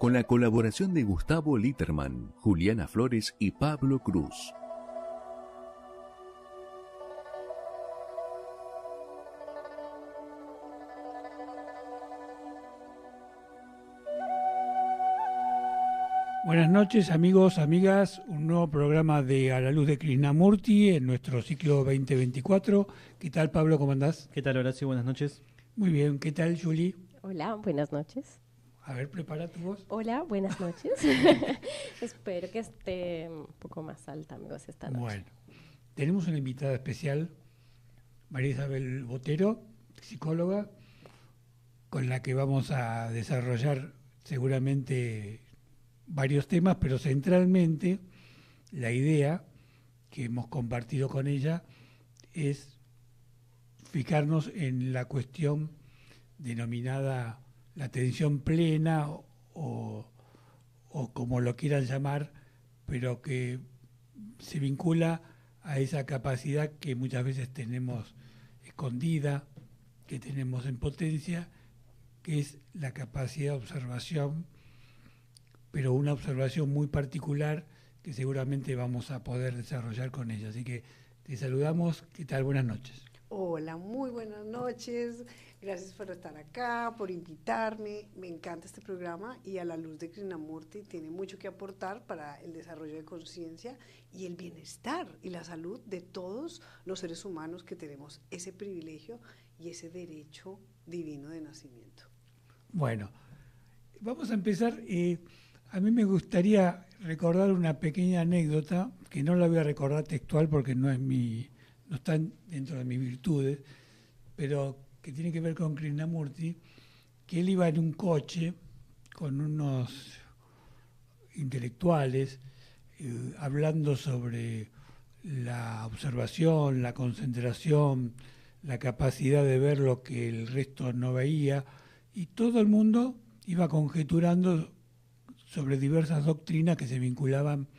con la colaboración de Gustavo Litterman, Juliana Flores y Pablo Cruz. Buenas noches, amigos, amigas. Un nuevo programa de A la Luz de Krishnamurti en nuestro ciclo 2024. ¿Qué tal, Pablo? ¿Cómo andás? ¿Qué tal, Horacio? Buenas noches. Muy bien. ¿Qué tal, Julie? Hola, buenas noches. A ver, prepara tu voz. Hola, buenas noches. Espero que esté un poco más alta mi voz esta noche. Bueno, tenemos una invitada especial, María Isabel Botero, psicóloga, con la que vamos a desarrollar seguramente varios temas, pero centralmente la idea que hemos compartido con ella es fijarnos en la cuestión denominada la atención plena o como lo quieran llamar, pero que se vincula a esa capacidad que muchas veces tenemos escondida, que tenemos en potencia, que es la capacidad de observación, pero una observación muy particular que seguramente vamos a poder desarrollar con ella. Así que te saludamos. ¿Qué tal? Buenas noches. Hola, muy buenas noches. Gracias por estar acá, por invitarme. Me encanta este programa y A la Luz de Krishnamurti tiene mucho que aportar para el desarrollo de conciencia y el bienestar y la salud de todos los seres humanos que tenemos ese privilegio y ese derecho divino de nacimiento. Bueno, vamos a empezar. A mí me gustaría recordar una pequeña anécdota, que no la voy a recordar textual porque no está dentro de mis virtudes, pero que tiene que ver con Krishnamurti, que él iba en un coche con unos intelectuales hablando sobre la observación, la concentración, la capacidad de ver lo que el resto no veía, y todo el mundo iba conjeturando sobre diversas doctrinas que se vinculaban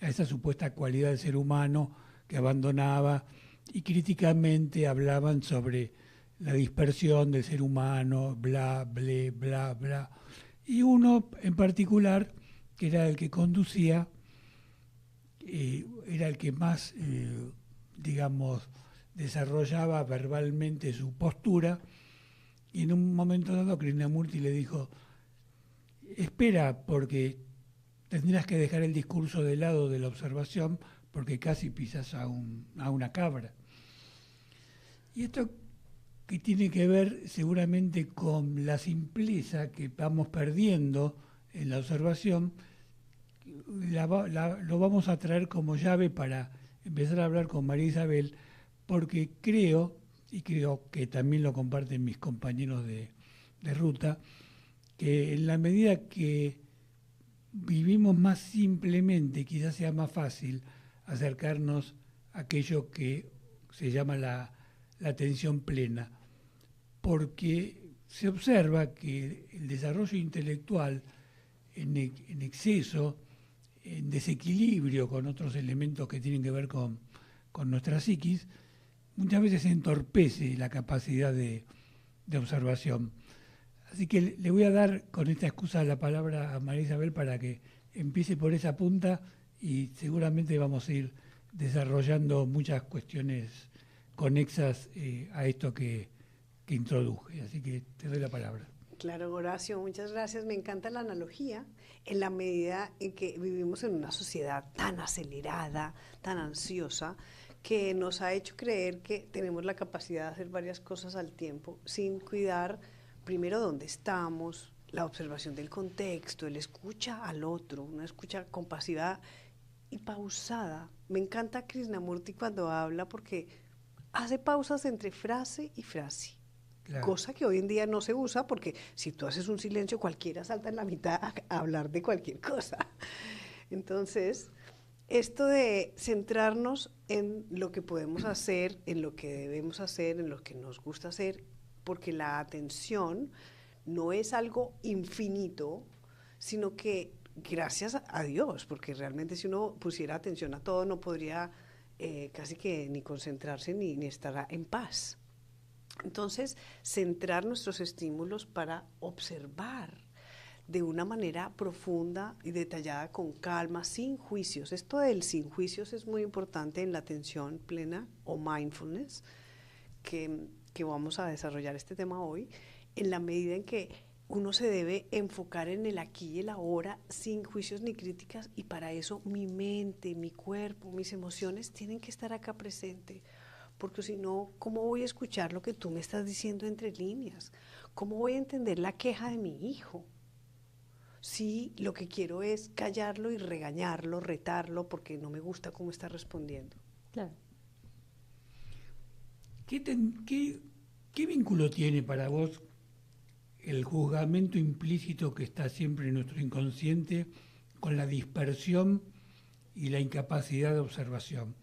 a esa supuesta cualidad del ser humano que abandonaba, y críticamente hablaban sobre la dispersión del ser humano, bla, bla, bla, bla. Y uno en particular, que era el que conducía, era el que más, desarrollaba verbalmente su postura, y en un momento dado Krishnamurti le dijo: espera, porque tendrás que dejar el discurso de lado de la observación, porque casi pisas a una cabra. Y esto que tiene que ver seguramente con la simpleza que vamos perdiendo en la observación, lo vamos a traer como llave para empezar a hablar con María Isabel, porque creo, y creo que también lo comparten mis compañeros de ruta, que en la medida que vivimos más simplemente, quizás sea más fácil acercarnos a aquello que se llama la atención plena, porque se observa que el desarrollo intelectual en exceso, en desequilibrio con otros elementos que tienen que ver con nuestra psiquis, muchas veces entorpece la capacidad de observación. Así que le voy a dar con esta excusa la palabra a María Isabel para que empiece por esa punta, y seguramente vamos a ir desarrollando muchas cuestiones conexas a esto que introduje. Así que te doy la palabra. Claro, Horacio, muchas gracias. Me encanta la analogía en la medida en que vivimos en una sociedad tan acelerada, tan ansiosa, que nos ha hecho creer que tenemos la capacidad de hacer varias cosas al tiempo sin cuidar primero dónde estamos, la observación del contexto, el escucha al otro, una escucha compasiva y pausada. Me encanta Krishnamurti cuando habla porque hace pausas entre frase y frase. Claro. Cosa que hoy en día no se usa, porque si tú haces un silencio, cualquiera salta en la mitad a hablar de cualquier cosa. Entonces, esto de centrarnos en lo que podemos hacer, en lo que debemos hacer, en lo que nos gusta hacer, porque la atención no es algo infinito, sino que gracias a Dios, porque realmente si uno pusiera atención a todo no podría casi que ni concentrarse ni estar en paz. Entonces, centrar nuestros estímulos para observar de una manera profunda y detallada, con calma, sin juicios. Esto del sin juicios es muy importante en la atención plena o mindfulness, que vamos a desarrollar este tema hoy, en la medida en que uno se debe enfocar en el aquí y el ahora, sin juicios ni críticas, y para eso mi mente, mi cuerpo, mis emociones tienen que estar acá presente, porque si no, ¿cómo voy a escuchar lo que tú me estás diciendo entre líneas? ¿Cómo voy a entender la queja de mi hijo? Si lo que quiero es callarlo y regañarlo, retarlo, porque no me gusta cómo está respondiendo. Claro. ¿Qué vínculo tiene para vos el juzgamiento implícito que está siempre en nuestro inconsciente con la dispersión y la incapacidad de observación?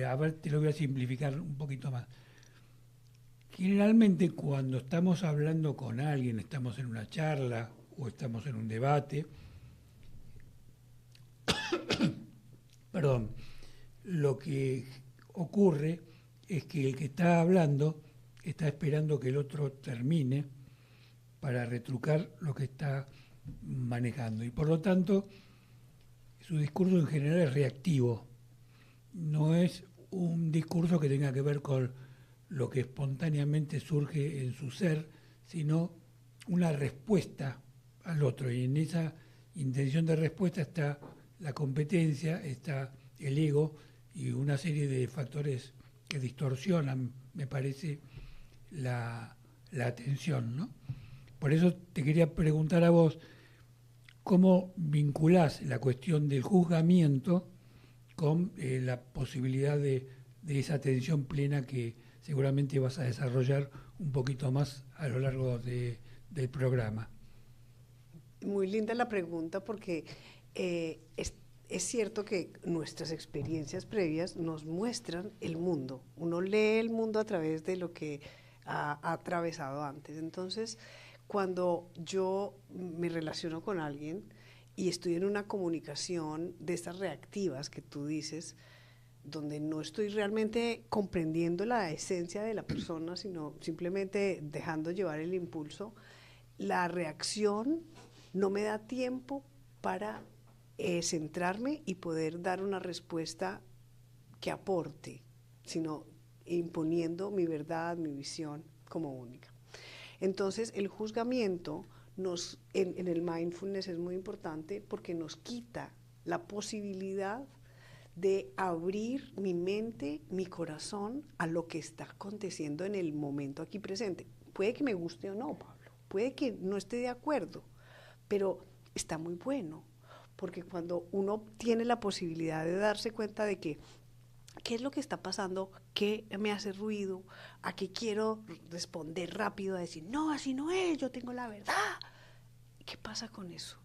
A ver, te lo voy a simplificar un poquito más. Generalmente cuando estamos hablando con alguien, estamos en una charla o estamos en un debate, perdón, lo que ocurre es que el que está hablando está esperando que el otro termine para retrucar lo que está manejando. Y por lo tanto, su discurso en general es reactivo. No es un discurso que tenga que ver con lo que espontáneamente surge en su ser, sino una respuesta al otro. Y en esa intención de respuesta está la competencia, está el ego y una serie de factores que distorsionan, me parece, la atención, ¿no? Por eso te quería preguntar a vos, ¿cómo vinculás la cuestión del juzgamiento con la posibilidad de esa atención plena que seguramente vas a desarrollar un poquito más a lo largo del programa? Muy linda la pregunta, porque es cierto que nuestras experiencias previas nos muestran el mundo. Uno lee el mundo a través de lo que ha atravesado antes. Entonces, cuando yo me relaciono con alguien y estoy en una comunicación de estas reactivas que tú dices, donde no estoy realmente comprendiendo la esencia de la persona, sino simplemente dejando llevar el impulso, la reacción no me da tiempo para centrarme y poder dar una respuesta que aporte, sino imponiendo mi verdad, mi visión como única. Entonces, el juzgamiento en el mindfulness es muy importante porque nos quita la posibilidad de abrir mi mente, mi corazón a lo que está aconteciendo en el momento aquí presente. Puede que me guste o no, Pablo, puede que no esté de acuerdo, pero está muy bueno, porque cuando uno tiene la posibilidad de darse cuenta de que qué es lo que está pasando, qué me hace ruido, a qué quiero responder rápido, a decir, no, así no es, yo tengo la verdad. ¿Qué pasa con eso?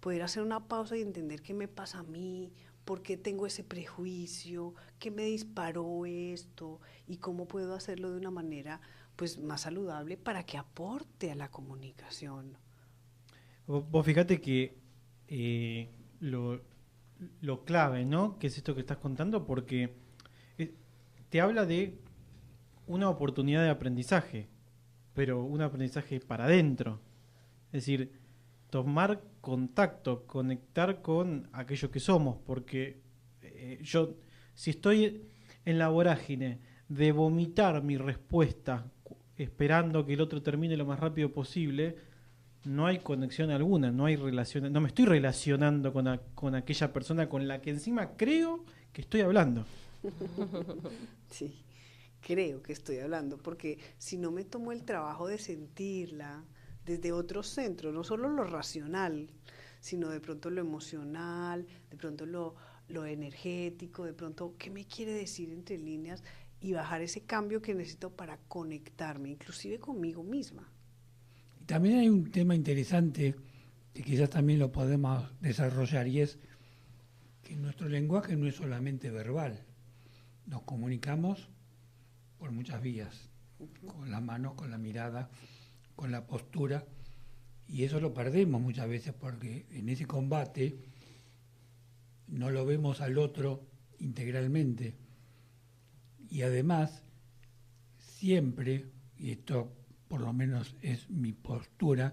Poder hacer una pausa y entender qué me pasa a mí, por qué tengo ese prejuicio, qué me disparó esto y cómo puedo hacerlo de una manera pues más saludable para que aporte a la comunicación. Vos fíjate que lo clave, ¿no? Que es esto que estás contando, porque te habla de una oportunidad de aprendizaje, pero un aprendizaje para adentro. Es decir, tomar contacto, conectar con aquello que somos, porque yo, si estoy en la vorágine de vomitar mi respuesta esperando que el otro termine lo más rápido posible, no hay conexión alguna, no hay relación, no me estoy relacionando con aquella persona con la que encima creo que estoy hablando. Sí, creo que estoy hablando, porque si no me tomo el trabajo de sentirla desde otros centros, no solo lo racional, sino de pronto lo emocional, de pronto lo energético, de pronto qué me quiere decir entre líneas, y bajar ese cambio que necesito para conectarme, inclusive conmigo misma. También hay un tema interesante que quizás también lo podemos desarrollar, y es que nuestro lenguaje no es solamente verbal. Nos comunicamos por muchas vías, con las manos, con la mirada, con la postura, y eso lo perdemos muchas veces porque en ese combate no lo vemos al otro integralmente. Y además, siempre, y esto por lo menos es mi postura,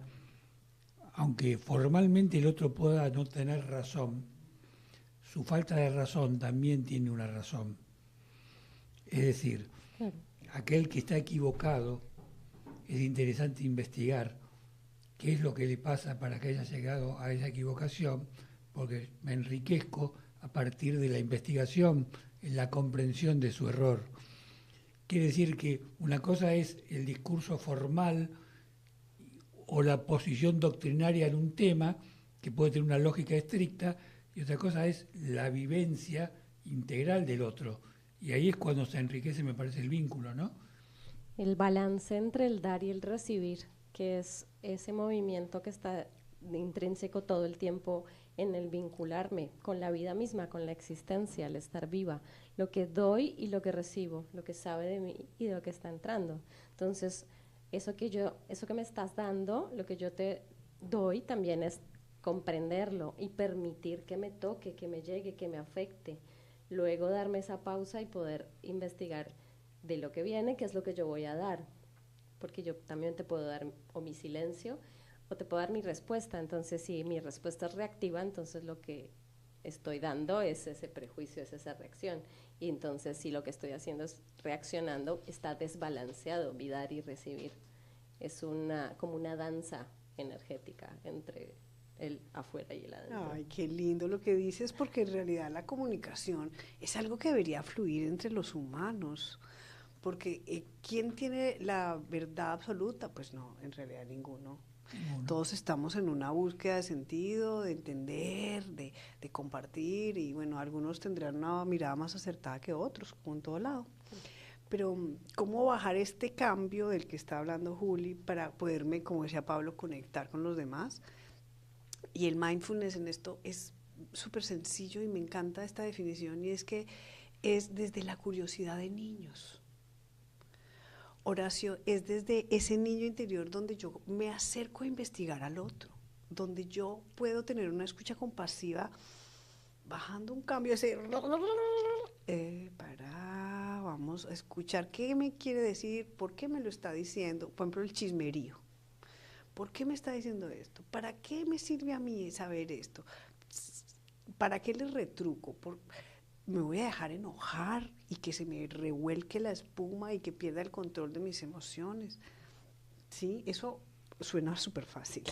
aunque formalmente el otro pueda no tener razón, su falta de razón también tiene una razón. Es decir, Claro. aquel que está equivocado, es interesante investigar qué es lo que le pasa para que haya llegado a esa equivocación, porque me enriquezco a partir de la investigación, en la comprensión de su error. Quiere decir que una cosa es el discurso formal o la posición doctrinaria en un tema, que puede tener una lógica estricta, y otra cosa es la vivencia integral del otro. Y ahí es cuando se enriquece, me parece, el vínculo, ¿no? El balance entre el dar y el recibir, que es ese movimiento que está intrínseco todo el tiempo en el vincularme con la vida misma, con la existencia, el estar viva, lo que doy y lo que recibo, lo que sabe de mí y de lo que está entrando. Entonces, eso que me estás dando, lo que yo te doy, también es comprenderlo y permitir que me toque, que me llegue, que me afecte. Luego darme esa pausa y poder investigar de lo que viene, qué es lo que yo voy a dar. Porque yo también te puedo dar o mi silencio o te puedo dar mi respuesta. Entonces, si mi respuesta es reactiva, entonces lo que estoy dando es ese prejuicio, es esa reacción. Y entonces, si lo que estoy haciendo es reaccionando, está desbalanceado mi dar y recibir. Es como una danza energética entre el afuera y el adentro. Ay, qué lindo lo que dices, porque en realidad la comunicación es algo que debería fluir entre los humanos. Porque ¿quién tiene la verdad absoluta? Pues no, en realidad ninguno. Todos estamos en una búsqueda de sentido, de entender, de compartir, y bueno, algunos tendrán una mirada más acertada que otros, como en todo lado. Pero ¿cómo bajar este cambio del que está hablando Juli para poderme, como decía Pablo, conectar con los demás? Y el mindfulness en esto es súper sencillo y me encanta esta definición, y es que es desde la curiosidad de niños. Horacio, es desde ese niño interior donde yo me acerco a investigar al otro, donde yo puedo tener una escucha compasiva, bajando un cambio, ese vamos a escuchar qué me quiere decir, por qué me lo está diciendo, por ejemplo el chismerío. ¿Por qué me está diciendo esto? ¿Para qué me sirve a mí saber esto? ¿Para qué le retruco? ¿Me voy a dejar enojar y que se me revuelque la espuma y que pierda el control de mis emociones? Sí, eso suena súper fácil.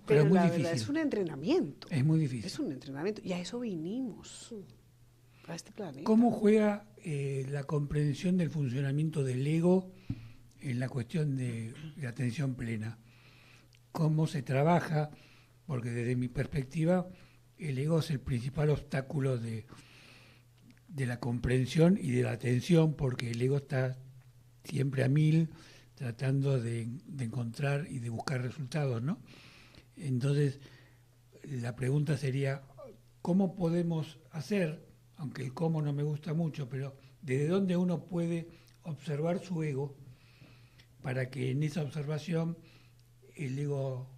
Pero es muy la difícil. verdad es un entrenamiento. Es muy difícil. Es un entrenamiento. Y a eso vinimos, a este planeta. ¿Cómo juega la comprensión del funcionamiento del ego en la cuestión de la atención plena? ¿Cómo se trabaja? Porque desde mi perspectiva, el ego es el principal obstáculo de la comprensión y de la atención, porque el ego está siempre a mil, tratando de encontrar y de buscar resultados, ¿no? Entonces, la pregunta sería, ¿cómo podemos hacer, aunque el cómo no me gusta mucho, pero desde dónde uno puede observar su ego para que en esa observación el ego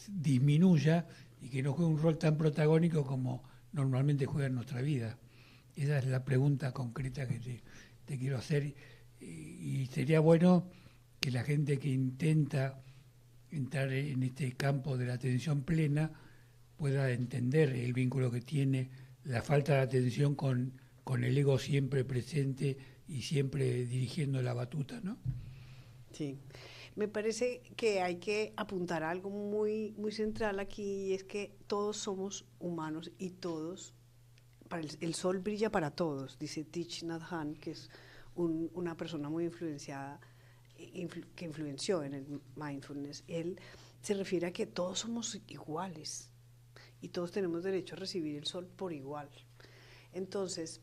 disminuya y que no juegue un rol tan protagónico como normalmente juega en nuestra vida? Esa es la pregunta concreta que te quiero hacer, y sería bueno que la gente que intenta entrar en este campo de la atención plena pueda entender el vínculo que tiene la falta de atención con el ego siempre presente y siempre dirigiendo la batuta, ¿no? Sí. Me parece que hay que apuntar a algo muy, muy central aquí, y es que todos somos humanos y todos, el sol brilla para todos, dice Thich Nhat Hanh, que es una persona muy influenciada, que influenció en el mindfulness. Él se refiere a que todos somos iguales y todos tenemos derecho a recibir el sol por igual. Entonces,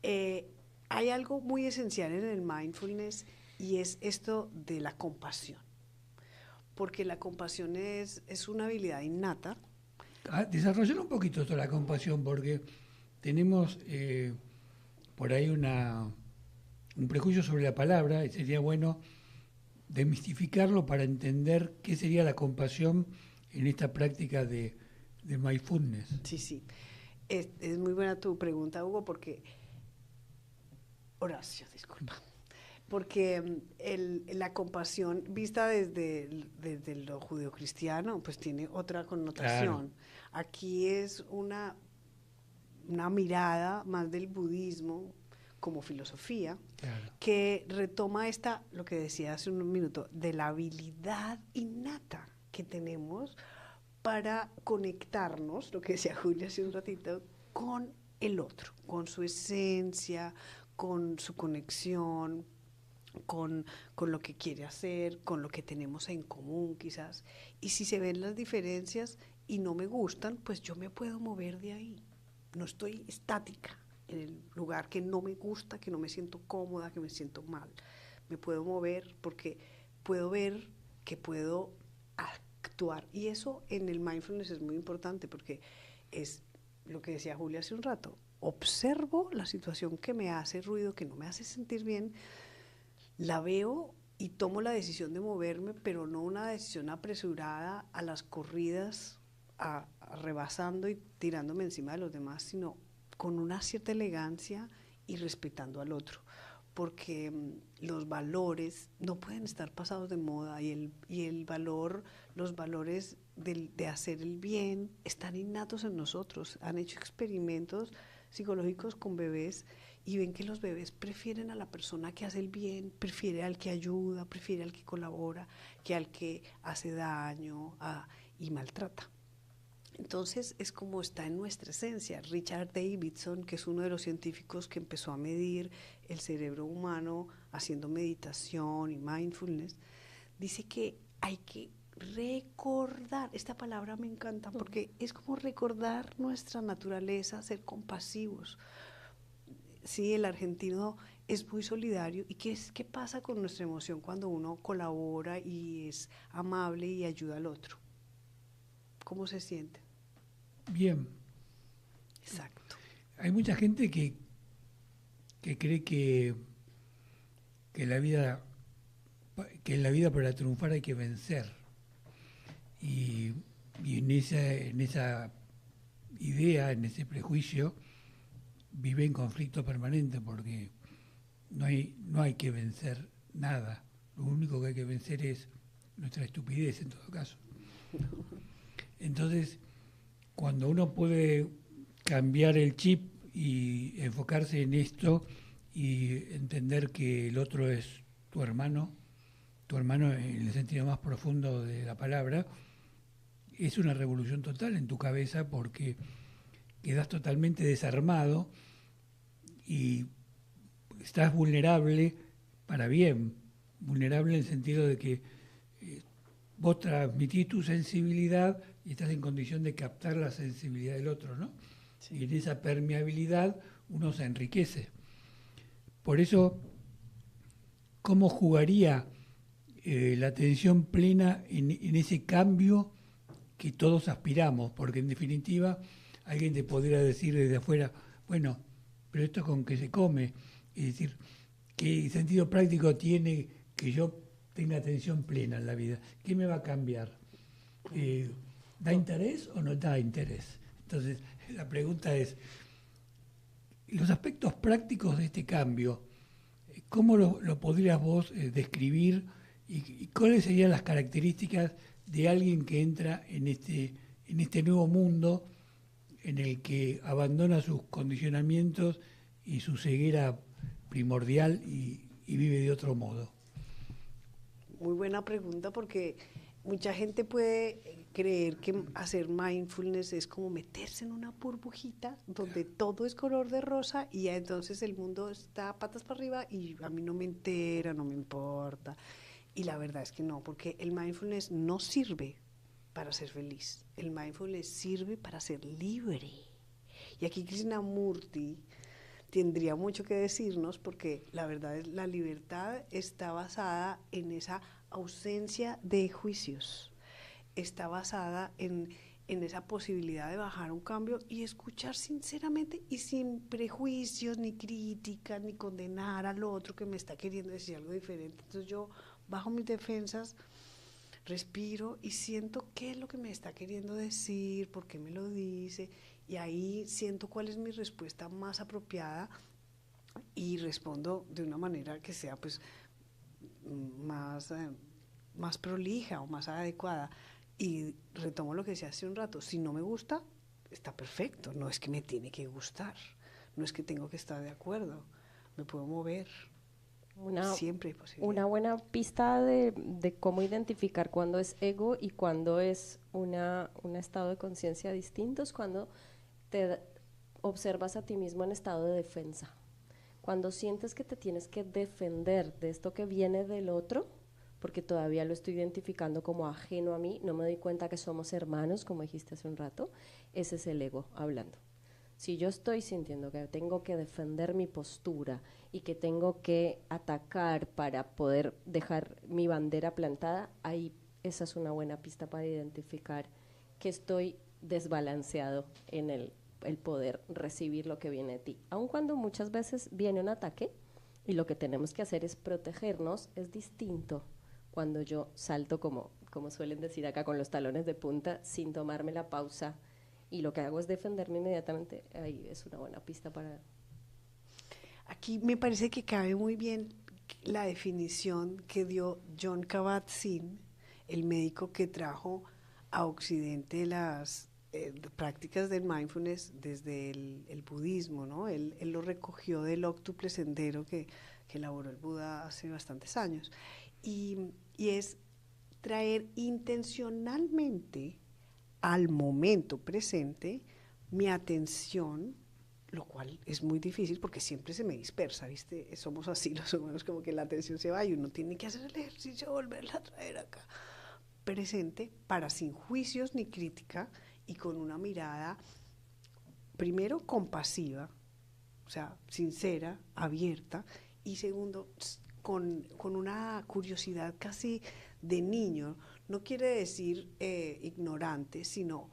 hay algo muy esencial en el mindfulness, y es esto de la compasión, porque la compasión es una habilidad innata. Desarrollar un poquito esto, la compasión, porque tenemos por ahí un prejuicio sobre la palabra, y sería bueno desmistificarlo para entender qué sería la compasión en esta práctica de mindfulness. Sí. Es muy buena tu pregunta, Hugo, porque... Horacio, disculpa. porque la compasión vista desde lo judeocristiano, pues tiene otra connotación. Claro. Aquí es una mirada más del budismo como filosofía, Claro. que retoma lo que decía hace un minuto, de la habilidad innata que tenemos para conectarnos, lo que decía Julia hace un ratito, con el otro, con su esencia, con su conexión, con lo que quiere hacer, con lo que tenemos en común quizás. Y si se ven las diferencias y no me gustan, pues yo me puedo mover de ahí. No estoy estática en el lugar que no me gusta, que no me siento cómoda, que me siento mal. Me puedo mover porque puedo ver que puedo actuar. Y eso en el mindfulness es muy importante porque es lo que decía Julia hace un rato. Observo la situación que me hace ruido, que no me hace sentir bien, la veo y tomo la decisión de moverme, pero no una decisión apresurada a las corridas, rebasando y tirándome encima de los demás, sino con una cierta elegancia y respetando al otro, porque los valores no pueden estar pasados de moda y los valores de hacer el bien están innatos en nosotros. Han hecho experimentos psicológicos con bebés y ven que los bebés prefieren a la persona que hace el bien, prefiere al que ayuda, prefiere al que colabora, que al que hace daño y maltrata. Entonces es como está en nuestra esencia. Richard Davidson, que es uno de los científicos que empezó a medir el cerebro humano haciendo meditación y mindfulness, dice que hay que recordar, esta palabra me encanta porque es como recordar nuestra naturaleza, ser compasivos. Sí, el argentino es muy solidario. ¿Y qué pasa con nuestra emoción cuando uno colabora y es amable y ayuda al otro? ¿Cómo se siente? Bien. Exacto. Hay mucha gente que cree que en la vida para triunfar hay que vencer. Y en esa idea, en ese prejuicio, vive en conflicto permanente porque no hay que vencer nada. Lo único que hay que vencer es nuestra estupidez en todo caso. Entonces, cuando uno puede cambiar el chip y enfocarse en esto y entender que el otro es tu hermano en el sentido más profundo de la palabra, es una revolución total en tu cabeza porque quedas totalmente desarmado y estás vulnerable para bien, vulnerable en el sentido de que vos transmitís tu sensibilidad y estás en condición de captar la sensibilidad del otro, ¿no? Sí. Y en esa permeabilidad uno se enriquece. Por eso, ¿cómo jugaría la atención plena en ese cambio que todos aspiramos? Porque en definitiva, alguien te podría decir desde afuera, bueno, pero esto con qué se come, es decir, ¿qué sentido práctico tiene que yo tenga atención plena en la vida? ¿Qué me va a cambiar? ¿Da interés o no da interés? Entonces, la pregunta es, los aspectos prácticos de este cambio, ¿cómo lo podrías vos describir y cuáles serían las características de alguien que entra en este nuevo mundo en el que abandona sus condicionamientos y su ceguera primordial y vive de otro modo? Muy buena pregunta porque mucha gente puede creer que hacer mindfulness es como meterse en una burbujita donde todo es color de rosa y ya entonces el mundo está patas para arriba y a mí no me entera, no me importa. Y la verdad es que no, porque el mindfulness no sirve para ser feliz. El mindfulness sirve para ser libre. Y aquí Krishnamurti tendría mucho que decirnos porque la verdad es la libertad está basada en esa ausencia de juicios. Está basada en esa posibilidad de bajar un cambio y escuchar sinceramente y sin prejuicios, ni críticas, ni condenar al otro que me está queriendo decir algo diferente. Entonces yo bajo mis defensas, respiro y siento qué es lo que me está queriendo decir, por qué me lo dice, y ahí siento cuál es mi respuesta más apropiada y respondo de una manera que sea pues más prolija o más adecuada. Y retomo lo que decía hace un rato, si no me gusta, está perfecto, no es que me tiene que gustar, no es que tengo que estar de acuerdo, me puedo mover, siempre hay posibilidad. Una buena pista de cómo identificar cuándo es ego y cuándo es un estado de conciencia distinto es cuando te observas a ti mismo en estado de defensa. Cuando sientes que te tienes que defender de esto que viene del otro, porque todavía lo estoy identificando como ajeno a mí, no me doy cuenta que somos hermanos, como dijiste hace un rato, ese es el ego hablando. Si yo estoy sintiendo que tengo que defender mi postura y que tengo que atacar para poder dejar mi bandera plantada, ahí esa es una buena pista para identificar que estoy desbalanceado en el poder recibir lo que viene de ti. Aun cuando muchas veces viene un ataque y lo que tenemos que hacer es protegernos, es distinto cuando yo salto, como suelen decir acá, con los talones de punta, sin tomarme la pausa, y lo que hago es defenderme inmediatamente. Ahí es una buena pista para... Aquí me parece que cabe muy bien la definición que dio Jon Kabat-Zinn, el médico que trajo a Occidente las prácticas del mindfulness desde el budismo, ¿no? Él lo recogió del óctuple sendero que elaboró el Buda hace bastantes años. Y es traer intencionalmente al momento presente mi atención, lo cual es muy difícil porque siempre se me dispersa, ¿viste? Somos así los humanos, como que la atención se va y uno tiene que hacer el ejercicio, volverla a traer acá. Presente, para sin juicios ni crítica y con una mirada, primero, compasiva, o sea, sincera, abierta, y segundo, con una curiosidad casi de niño, no quiere decir ignorante, sino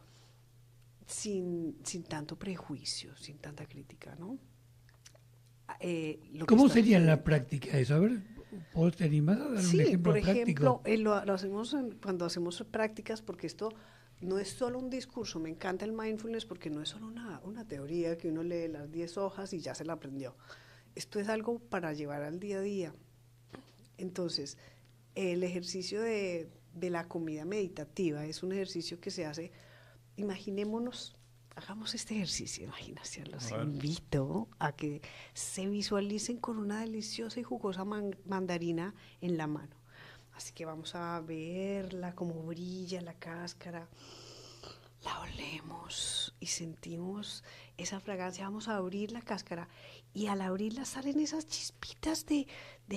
sin tanto prejuicio, sin tanta crítica, ¿no? ¿Cómo sería en la práctica eso? A ver, ¿vos te animás a dar un ejemplo por práctico? ejemplo, lo hacemos cuando hacemos prácticas, porque esto no es solo un discurso. Me encanta el mindfulness porque no es solo una teoría que uno lee las 10 hojas y ya se la aprendió. Esto es algo para llevar al día a día. Entonces, el ejercicio de la comida meditativa es un ejercicio que se hace, imaginémonos, hagamos este ejercicio de imaginación, los invito a que se visualicen con una deliciosa y jugosa mandarina en la mano. Así que vamos a verla, cómo brilla la cáscara, la olemos y sentimos esa fragancia. Vamos a abrir la cáscara y al abrirla salen esas chispitas de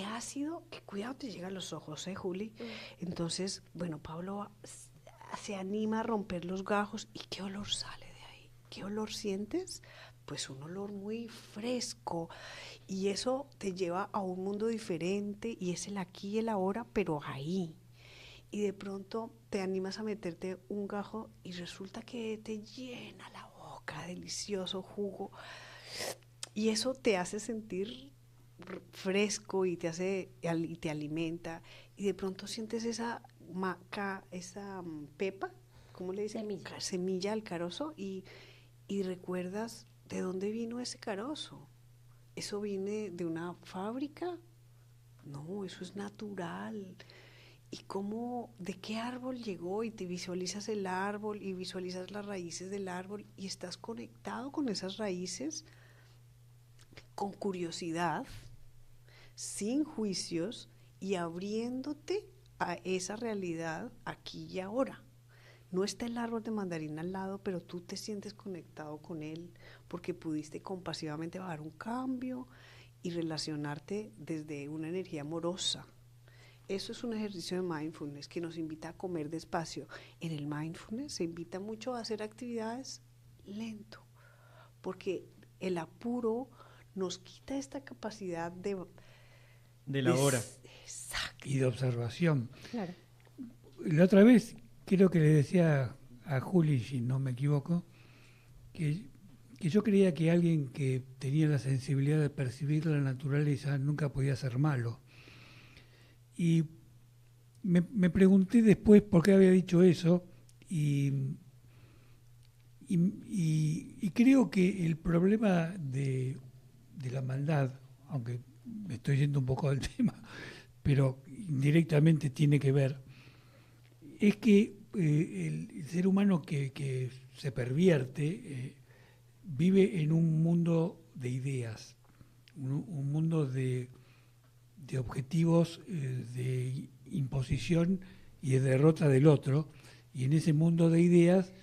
ácido, que cuidado te llegan a los ojos, Juli. Entonces, bueno, Pablo se anima a romper los gajos. ¿Y qué olor sale de ahí? ¿Qué olor sientes? Pues un olor muy fresco, y eso te lleva a un mundo diferente, y es el aquí y el ahora, pero ahí. Y de pronto te animas a meterte un gajo y resulta que te llena la boca, delicioso jugo, y eso te hace sentir fresco y te alimenta, y de pronto sientes esa pepa, ¿cómo le dicen? Semilla al carozo, y recuerdas de dónde vino ese carozo. ¿Eso viene de una fábrica? No, eso es natural. ¿Y de qué árbol llegó? Y te visualizas el árbol y visualizas las raíces del árbol y estás conectado con esas raíces con curiosidad, sin juicios, y abriéndote a esa realidad aquí y ahora. No está el árbol de mandarina al lado, pero tú te sientes conectado con él porque pudiste compasivamente bajar un cambio y relacionarte desde una energía amorosa. Eso es un ejercicio de mindfulness que nos invita a comer despacio. En el mindfulness se invita mucho a hacer actividades lento, porque el apuro nos quita esta capacidad de la hora. Exacto. Y de observación. Claro. La otra vez, creo que le decía a Juli, si no me equivoco, que yo creía que alguien que tenía la sensibilidad de percibir la naturaleza nunca podía ser malo. Y me pregunté después por qué había dicho eso, y creo que el problema de la maldad, aunque me estoy yendo un poco del tema, pero indirectamente tiene que ver, es que el ser humano que se pervierte vive en un mundo de ideas, un mundo de objetivos, de imposición y de derrota del otro, y en ese mundo de ideas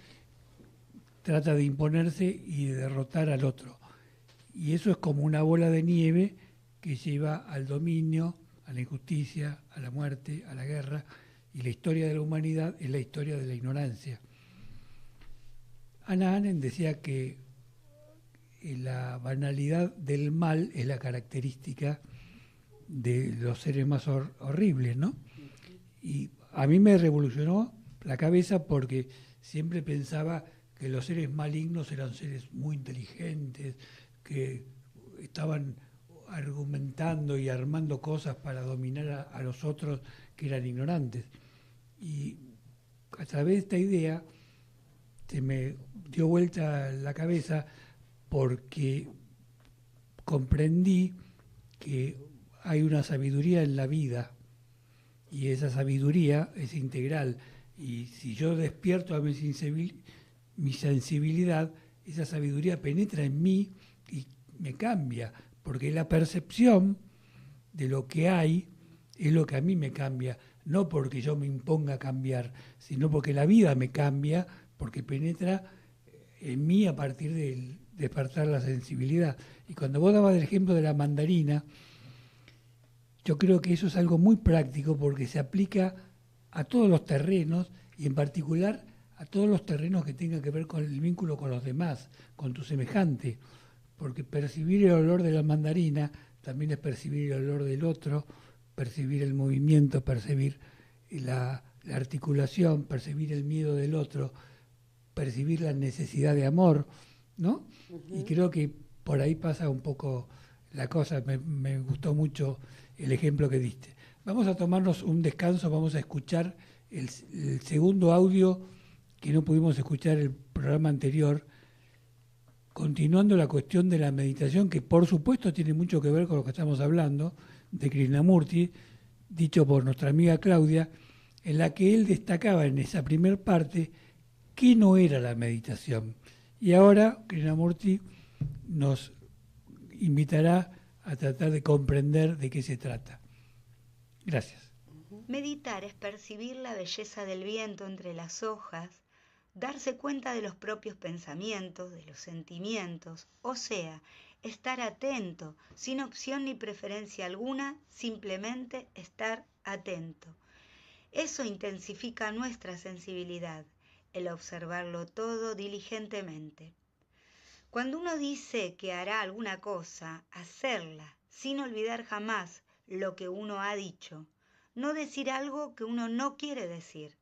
trata de imponerse y de derrotar al otro. Y eso es como una bola de nieve que lleva al dominio, a la injusticia, a la muerte, a la guerra, y la historia de la humanidad es la historia de la ignorancia. Hannah Arendt decía que la banalidad del mal es la característica de los seres más horribles, ¿no? Y a mí me revolucionó la cabeza porque siempre pensaba que los seres malignos eran seres muy inteligentes, que estaban argumentando y armando cosas para dominar a los otros que eran ignorantes. Y a través de esta idea se me dio vuelta la cabeza porque comprendí que hay una sabiduría en la vida y esa sabiduría es integral, y si yo despierto a mi sensibilidad, esa sabiduría penetra en mí y me cambia, porque la percepción de lo que hay es lo que a mí me cambia, no porque yo me imponga cambiar, sino porque la vida me cambia, porque penetra en mí a partir del despertar la sensibilidad. Y cuando vos dabas el ejemplo de la mandarina, yo creo que eso es algo muy práctico porque se aplica a todos los terrenos y en particular a todos los terrenos que tengan que ver con el vínculo con los demás, con tu semejante, porque percibir el olor de la mandarina también es percibir el olor del otro, percibir el movimiento, percibir la articulación, percibir el miedo del otro, percibir la necesidad de amor, ¿no? Y creo que por ahí pasa un poco la cosa. Me gustó mucho el ejemplo que diste. Vamos a tomarnos un descanso, vamos a escuchar el segundo audio que no pudimos escuchar el programa anterior, continuando la cuestión de la meditación, que por supuesto tiene mucho que ver con lo que estamos hablando, de Krishnamurti, dicho por nuestra amiga Claudia, en la que él destacaba en esa primer parte qué no era la meditación. Y ahora Krishnamurti nos invitará a tratar de comprender de qué se trata. Gracias. Meditar es percibir la belleza del viento entre las hojas, darse cuenta de los propios pensamientos, de los sentimientos, o sea, estar atento, sin opción ni preferencia alguna, simplemente estar atento. Eso intensifica nuestra sensibilidad, el observarlo todo diligentemente. Cuando uno dice que hará alguna cosa, hacerla, sin olvidar jamás lo que uno ha dicho, no decir algo que uno no quiere decir.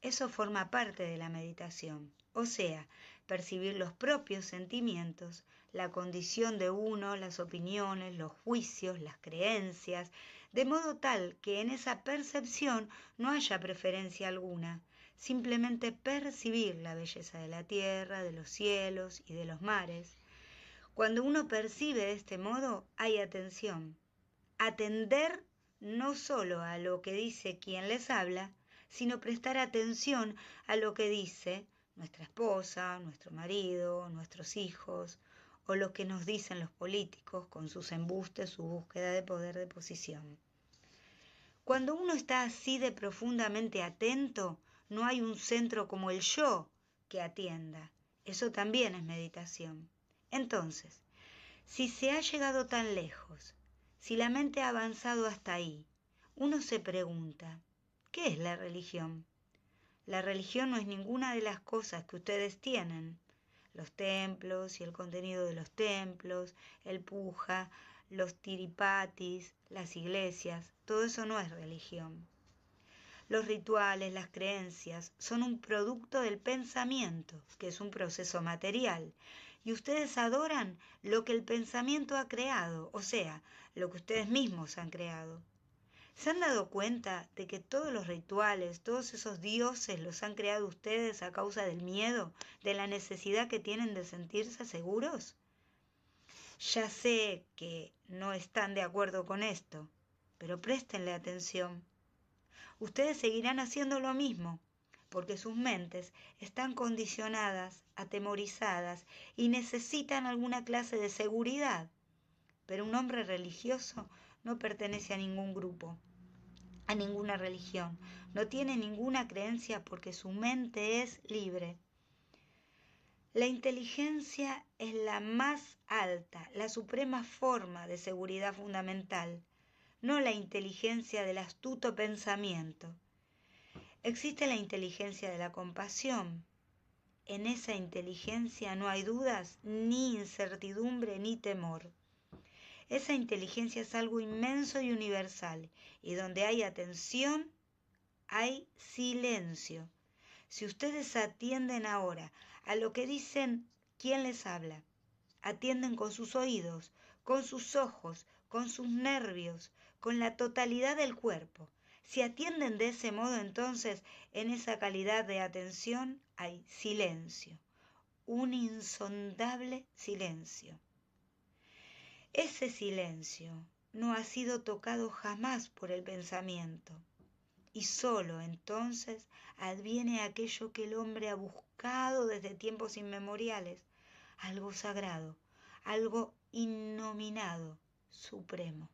Eso forma parte de la meditación, o sea, percibir los propios sentimientos, la condición de uno, las opiniones, los juicios, las creencias, de modo tal que en esa percepción no haya preferencia alguna, simplemente percibir la belleza de la tierra, de los cielos y de los mares. Cuando uno percibe de este modo, hay atención. Atender no solo a lo que dice quien les habla, sino prestar atención a lo que dice nuestra esposa, nuestro marido, nuestros hijos, o lo que nos dicen los políticos con sus embustes, su búsqueda de poder de posición. Cuando uno está así de profundamente atento, no hay un centro como el yo que atienda. Eso también es meditación. Entonces, si se ha llegado tan lejos, si la mente ha avanzado hasta ahí, uno se pregunta, ¿qué es la religión? La religión no es ninguna de las cosas que ustedes tienen. Los templos y el contenido de los templos, el puja, los tiripatis, las iglesias, todo eso no es religión. Los rituales, las creencias, son un producto del pensamiento, que es un proceso material, y ustedes adoran lo que el pensamiento ha creado, o sea, lo que ustedes mismos han creado. ¿Se han dado cuenta de que todos los rituales, todos esos dioses los han creado ustedes a causa del miedo, de la necesidad que tienen de sentirse seguros? Ya sé que no están de acuerdo con esto, pero préstenle atención. Ustedes seguirán haciendo lo mismo, porque sus mentes están condicionadas, atemorizadas y necesitan alguna clase de seguridad. Pero un hombre religioso no pertenece a ningún grupo, a ninguna religión, no tiene ninguna creencia porque su mente es libre. La inteligencia es la más alta, la suprema forma de seguridad fundamental, no la inteligencia del astuto pensamiento. Existe la inteligencia de la compasión. En esa inteligencia no hay dudas, ni incertidumbre, ni temor. Esa inteligencia es algo inmenso y universal, y donde hay atención, hay silencio. Si ustedes atienden ahora a lo que dicen quien les habla, atienden con sus oídos, con sus ojos, con sus nervios, con la totalidad del cuerpo. Si atienden de ese modo, entonces en esa calidad de atención hay silencio, un insondable silencio. Ese silencio no ha sido tocado jamás por el pensamiento, y sólo entonces adviene aquello que el hombre ha buscado desde tiempos inmemoriales, algo sagrado, algo innominado, supremo.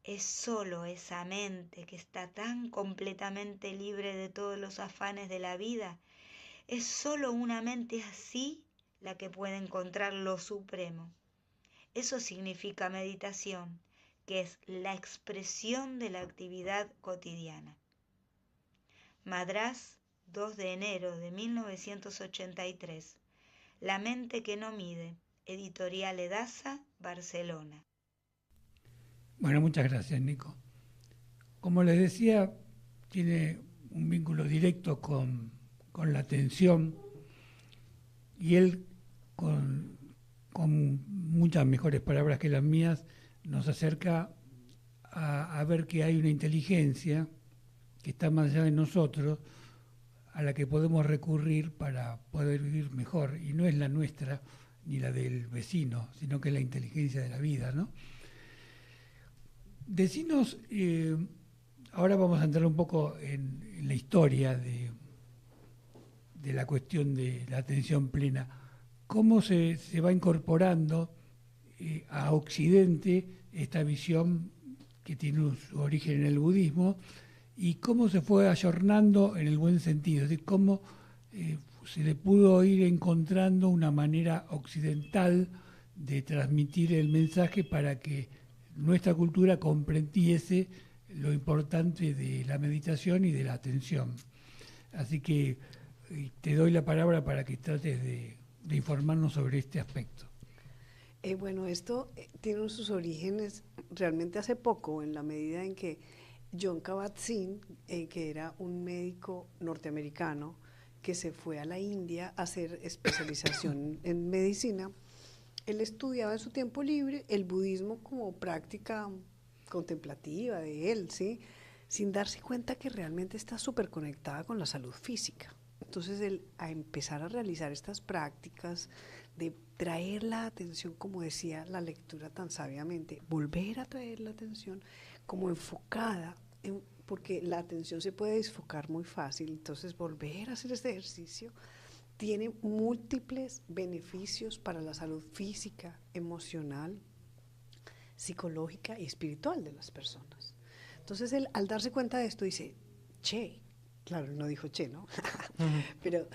Es sólo esa mente que está tan completamente libre de todos los afanes de la vida, es sólo una mente así la que puede encontrar lo supremo. Eso significa meditación, que es la expresión de la actividad cotidiana. Madrás, 2 de enero de 1983. La mente que no mide. Editorial Edasa, Barcelona. Bueno, muchas gracias, Nico. Como les decía, tiene un vínculo directo con la atención, y él, con muchas mejores palabras que las mías, nos acerca a ver que hay una inteligencia que está más allá de nosotros, a la que podemos recurrir para poder vivir mejor, y no es la nuestra ni la del vecino, sino que es la inteligencia de la vida, ¿no? Decinos, ahora vamos a entrar un poco en la historia de la cuestión de la atención plena, cómo se va incorporando a Occidente esta visión que tiene su origen en el budismo, y cómo se fue ayornando en el buen sentido, es decir, cómo se le pudo ir encontrando una manera occidental de transmitir el mensaje para que nuestra cultura comprendiese lo importante de la meditación y de la atención. Así que te doy la palabra para que trates de informarnos sobre este aspecto. Bueno, esto tiene sus orígenes realmente hace poco, en la medida en que Jon Kabat-Zinn, que era un médico norteamericano que se fue a la India a hacer especialización en medicina, él estudiaba en su tiempo libre el budismo como práctica contemplativa de él, ¿sí? Sin darse cuenta que realmente está súper conectada con la salud física. Entonces él, a empezar a realizar estas prácticas de traer la atención, como decía la lectura tan sabiamente, volver a traer la atención como enfocada, porque la atención se puede desfocar muy fácil, entonces volver a hacer este ejercicio tiene múltiples beneficios para la salud física, emocional, psicológica y espiritual de las personas. Entonces él, al darse cuenta de esto, dice, che, claro, no dijo che, ¿no? Pero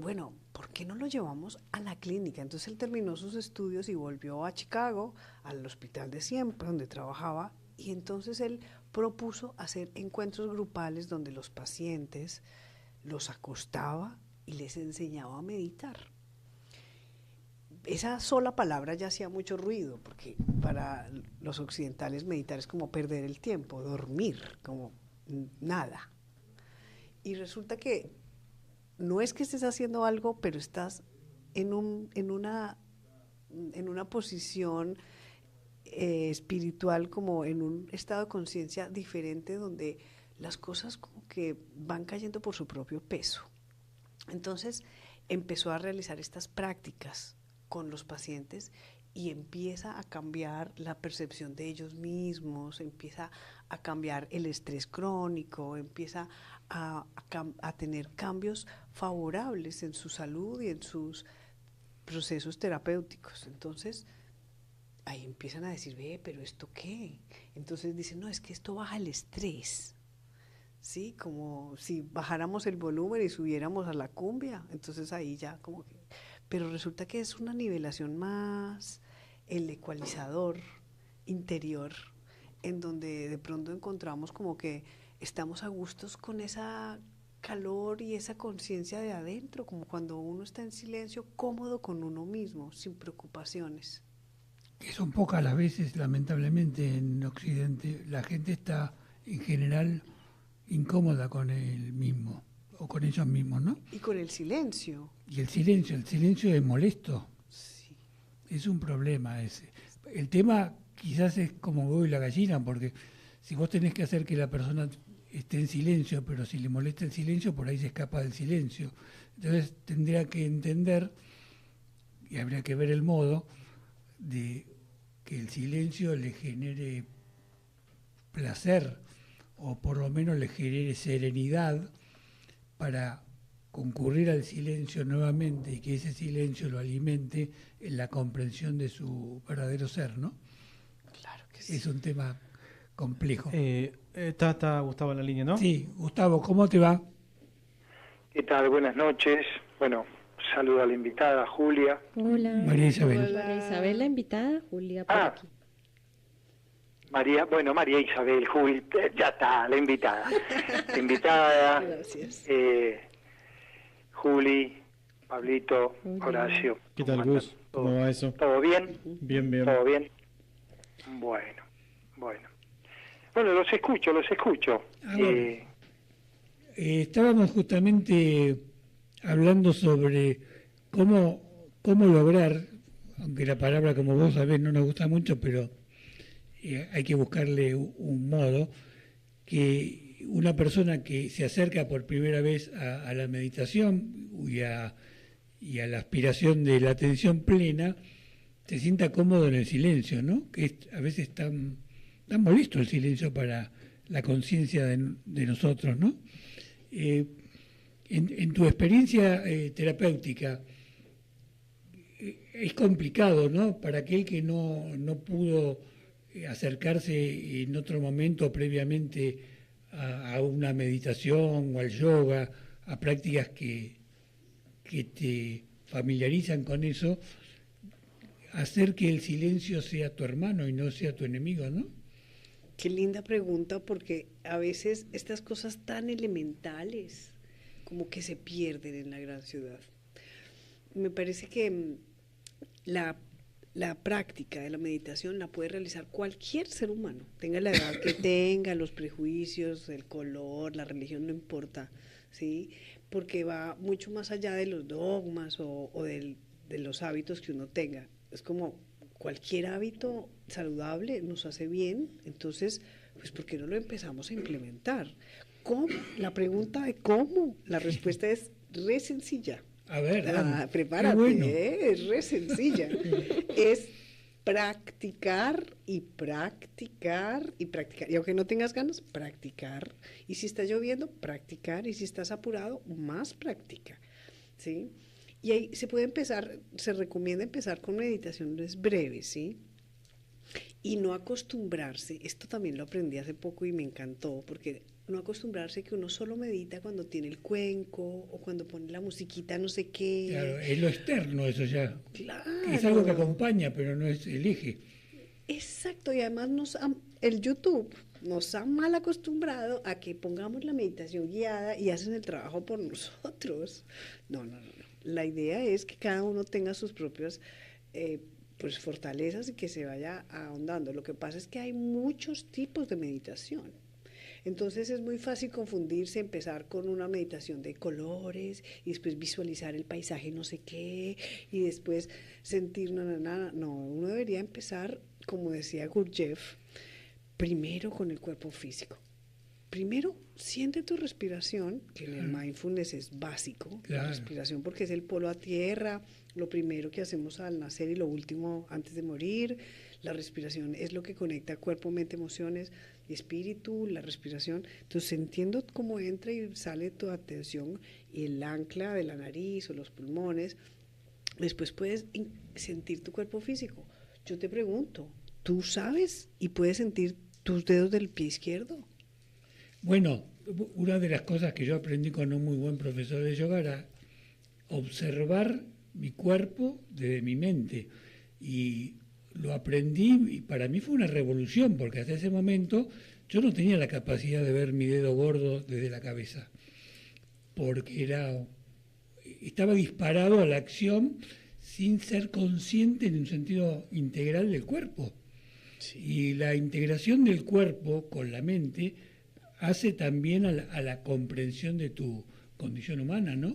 bueno, ¿por qué no lo llevamos a la clínica? Entonces él terminó sus estudios y volvió a Chicago, al hospital de siempre, donde trabajaba, y entonces él propuso hacer encuentros grupales donde los pacientes los acostaba y les enseñaba a meditar. Esa sola palabra ya hacía mucho ruido, porque para los occidentales meditar es como perder el tiempo, dormir, como nada. Y resulta que no es que estés haciendo algo, pero estás en una posición espiritual, como en un estado de conciencia diferente, donde las cosas como que van cayendo por su propio peso. Entonces empezó a realizar estas prácticas con los pacientes y empieza a cambiar la percepción de ellos mismos, empieza a cambiar el estrés crónico, empieza a tener cambios favorables en su salud y en sus procesos terapéuticos. Entonces, ahí empiezan a decir, ve, pero ¿esto qué? Entonces dicen, no, es que esto baja el estrés. ¿Sí? Como si bajáramos el volumen y subiéramos a la cumbia, entonces ahí ya como que... Pero resulta que es una nivelación más, el ecualizador interior, en donde de pronto encontramos como que estamos a gustos con esa calor y esa conciencia de adentro, como cuando uno está en silencio, cómodo con uno mismo, sin preocupaciones. Que son pocas las veces, lamentablemente, en Occidente. La gente está, en general, incómoda con él mismo, o con ellos mismos, ¿no? Y con el silencio. Y el silencio es molesto. Sí. Es un problema ese. El tema quizás es como huevo y la gallina, porque si vos tenés que hacer que la persona esté en silencio, pero si le molesta el silencio, por ahí se escapa del silencio. Entonces tendría que entender, y habría que ver el modo, de que el silencio le genere placer, o por lo menos le genere serenidad para concurrir al silencio nuevamente y que ese silencio lo alimente en la comprensión de su verdadero ser, ¿no? Claro que sí. Es un tema complejo. Está Gustavo en la línea, ¿no? Sí, Gustavo, ¿cómo te va? ¿Qué tal? Buenas noches. Bueno, saludo a la invitada, Julia. Hola. María Isabel. Hola. María Isabel, la invitada, Julia por aquí. María Isabel, Juli, ya está, la invitada. La invitada, Gracias. Juli, Pablito, Hola. Horacio. ¿Qué tal, ¿Cómo Gus? están? ¿Cómo va eso? ¿Todo bien? Bien, bien. ¿Todo bien? Bueno. Bueno, los escucho. Bueno. Estábamos justamente hablando sobre cómo lograr, aunque la palabra, como vos sabés, no nos gusta mucho, pero hay que buscarle un modo, que una persona que se acerca por primera vez a la meditación y a la aspiración de la atención plena, se sienta cómodo en el silencio, ¿no? Que a veces tan molesto el silencio para la conciencia de nosotros, ¿no? En tu experiencia terapéutica, es complicado, ¿no? Para aquel que no pudo acercarse en otro momento previamente a una meditación o al yoga, a prácticas que te familiarizan con eso, hacer que el silencio sea tu hermano y no sea tu enemigo, ¿no? Qué linda pregunta, porque a veces estas cosas tan elementales como que se pierden en la gran ciudad. Me parece que la práctica de la meditación la puede realizar cualquier ser humano, tenga la edad que tenga, los prejuicios, el color, la religión, no importa, ¿sí? Porque va mucho más allá de los dogmas o de los hábitos que uno tenga. Es como cualquier hábito saludable nos hace bien, entonces, pues ¿por qué no lo empezamos a implementar? ¿Cómo? La pregunta de cómo, la respuesta es re sencilla. A ver, prepárate, bueno. es re sencilla. Es practicar y practicar y practicar. Y aunque no tengas ganas, practicar. Y si está lloviendo, practicar. Y si estás apurado, más práctica. ¿Sí? Y ahí se puede empezar, se recomienda empezar con meditaciones breves, ¿sí? Y no acostumbrarse, esto también lo aprendí hace poco y me encantó, porque no acostumbrarse que uno solo medita cuando tiene el cuenco o cuando pone la musiquita no sé qué. Claro, es lo externo eso ya. Claro. Es algo que acompaña, pero no es el eje. Exacto, y además el YouTube nos ha mal acostumbrado a que pongamos la meditación guiada y hacen el trabajo por nosotros. No. La idea es que cada uno tenga sus propias pues fortalezas y que se vaya ahondando. Lo que pasa es que hay muchos tipos de meditación. Entonces es muy fácil confundirse, empezar con una meditación de colores y después visualizar el paisaje no sé qué y después sentir No, uno debería empezar, como decía Gurdjieff, primero con el cuerpo físico. primero, siente tu respiración, que en el mindfulness es básico, la respiración, porque es el polo a tierra, lo primero que hacemos al nacer y lo último antes de morir. La respiración es lo que conecta cuerpo, mente, emociones y espíritu, la respiración. Entonces, entiendo cómo entra y sale tu atención y el ancla de la nariz o los pulmones. Después puedes sentir tu cuerpo físico. Yo te pregunto, ¿tú sabes y puedes sentir tus dedos del pie izquierdo? Bueno, una de las cosas que yo aprendí con un muy buen profesor de yoga era observar mi cuerpo desde mi mente. Y lo aprendí y para mí fue una revolución, porque hasta ese momento yo no tenía la capacidad de ver mi dedo gordo desde la cabeza, porque estaba disparado a la acción sin ser consciente en un sentido integral del cuerpo. Sí. Y la integración del cuerpo con la mente hace también a la comprensión de tu condición humana, ¿no?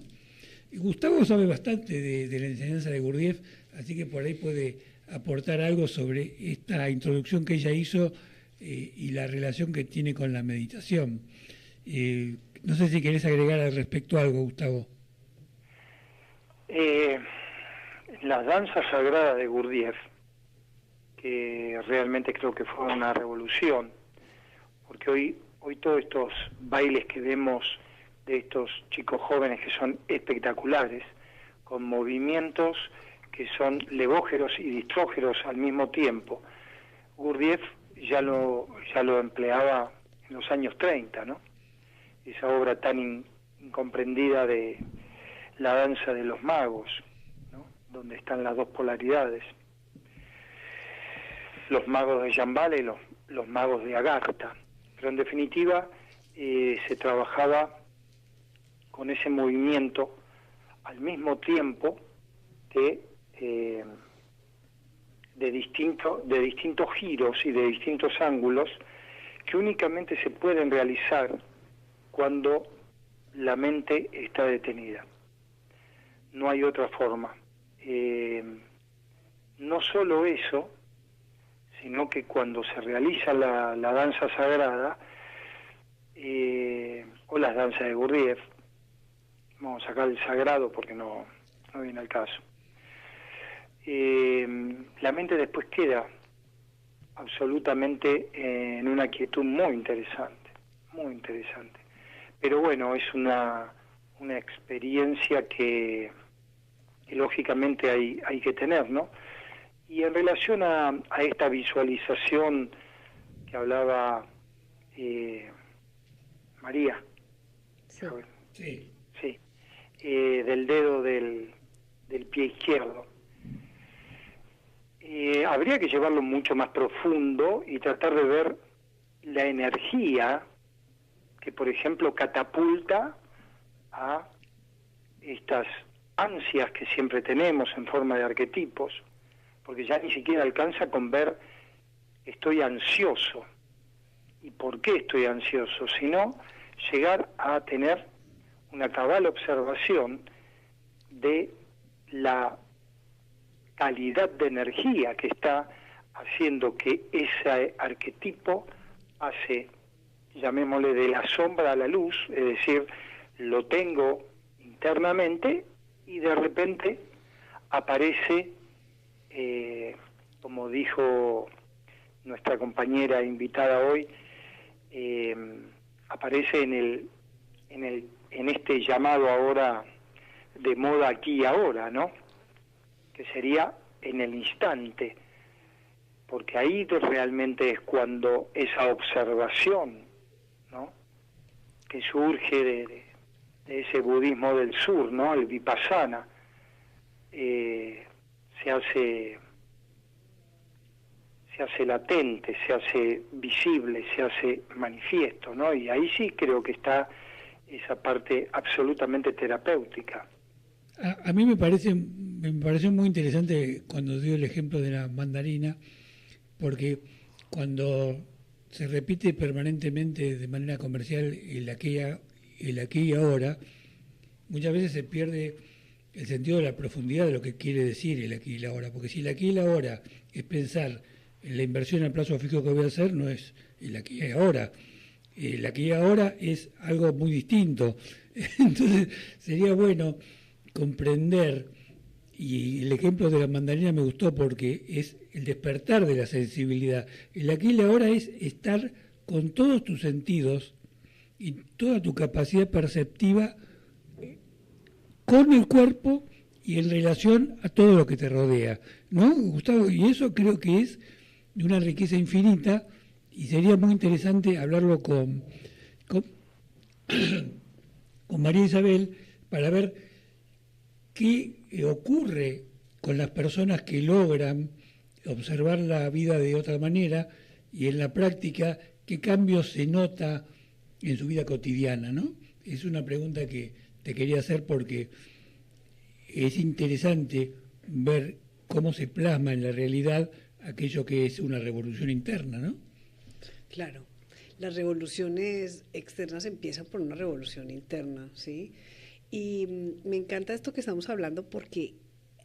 Y Gustavo sabe bastante de la enseñanza de Gurdjieff, así que por ahí puede aportar algo sobre esta introducción que ella hizo y la relación que tiene con la meditación. No sé si querés agregar al respecto algo, Gustavo. La danza sagrada de Gurdjieff, que realmente creo que fue una revolución, porque hoy todos estos bailes que vemos de estos chicos jóvenes que son espectaculares, con movimientos que son levógeros y distrógeros al mismo tiempo. Gurdjieff ya lo empleaba en los años 30, ¿no? Esa obra tan incomprendida de la danza de los magos, ¿no? Donde están las dos polaridades. Los magos de Shambhala y los magos de Agartha. Pero en definitiva se trabajaba con ese movimiento al mismo tiempo de distintos giros y de distintos ángulos que únicamente se pueden realizar cuando la mente está detenida. No hay otra forma. No solo eso, sino que cuando se realiza la danza sagrada o las danzas de Gurdjieff, vamos a sacar el sagrado porque no viene al caso, la mente después queda absolutamente en una quietud muy interesante. Pero bueno, es una experiencia que lógicamente hay que tener, ¿no? Y en relación a esta visualización que hablaba María, Sí. Del dedo del pie izquierdo, habría que llevarlo mucho más profundo y tratar de ver la energía que, por ejemplo, catapulta a estas ansias que siempre tenemos en forma de arquetipos, porque ya ni siquiera alcanza con ver estoy ansioso y por qué estoy ansioso, sino llegar a tener una cabal observación de la calidad de energía que está haciendo que ese arquetipo pase, llamémosle, de la sombra a la luz, es decir, lo tengo internamente y de repente aparece, como dijo nuestra compañera invitada hoy, aparece en este llamado ahora de moda aquí y ahora, ¿no? Que sería en el instante, porque ahí realmente es cuando esa observación, ¿no?, que surge de ese budismo del sur, ¿no?, el vipassana, se hace latente, se hace visible, se hace manifiesto, ¿no? Y ahí sí creo que está esa parte absolutamente terapéutica. A mí me pareció muy interesante cuando dio el ejemplo de la mandarina, porque cuando se repite permanentemente de manera comercial el aquí y ahora, muchas veces se pierde el sentido de la profundidad de lo que quiere decir el aquí y la ahora, porque si el aquí y la ahora es pensar en la inversión a plazo fijo que voy a hacer, no es el aquí y ahora. el aquí y ahora es algo muy distinto. Entonces sería bueno comprender, y el ejemplo de la mandarina me gustó porque es el despertar de la sensibilidad. El aquí y ahora es estar con todos tus sentidos y toda tu capacidad perceptiva con el cuerpo y en relación a todo lo que te rodea, ¿no, Gustavo? Y eso creo que es de una riqueza infinita y sería muy interesante hablarlo con María Isabel para ver qué ocurre con las personas que logran observar la vida de otra manera y en la práctica qué cambios se nota en su vida cotidiana, ¿no? Es una pregunta que te quería hacer porque es interesante ver cómo se plasma en la realidad aquello que es una revolución interna, ¿no? Claro, las revoluciones externas empiezan por una revolución interna, ¿sí? Y me encanta esto que estamos hablando porque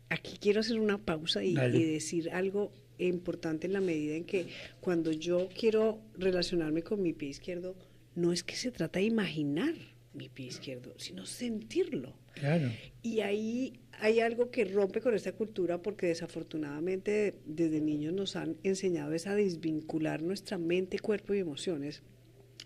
aquí quiero hacer una pausa y decir algo importante en la medida en que cuando yo quiero relacionarme con mi pie izquierdo, no es que se trata de imaginar mi pie izquierdo, sino sentirlo. Claro. Y ahí hay algo que rompe con esta cultura porque desafortunadamente desde niños nos han enseñado a desvincular nuestra mente, cuerpo y emociones.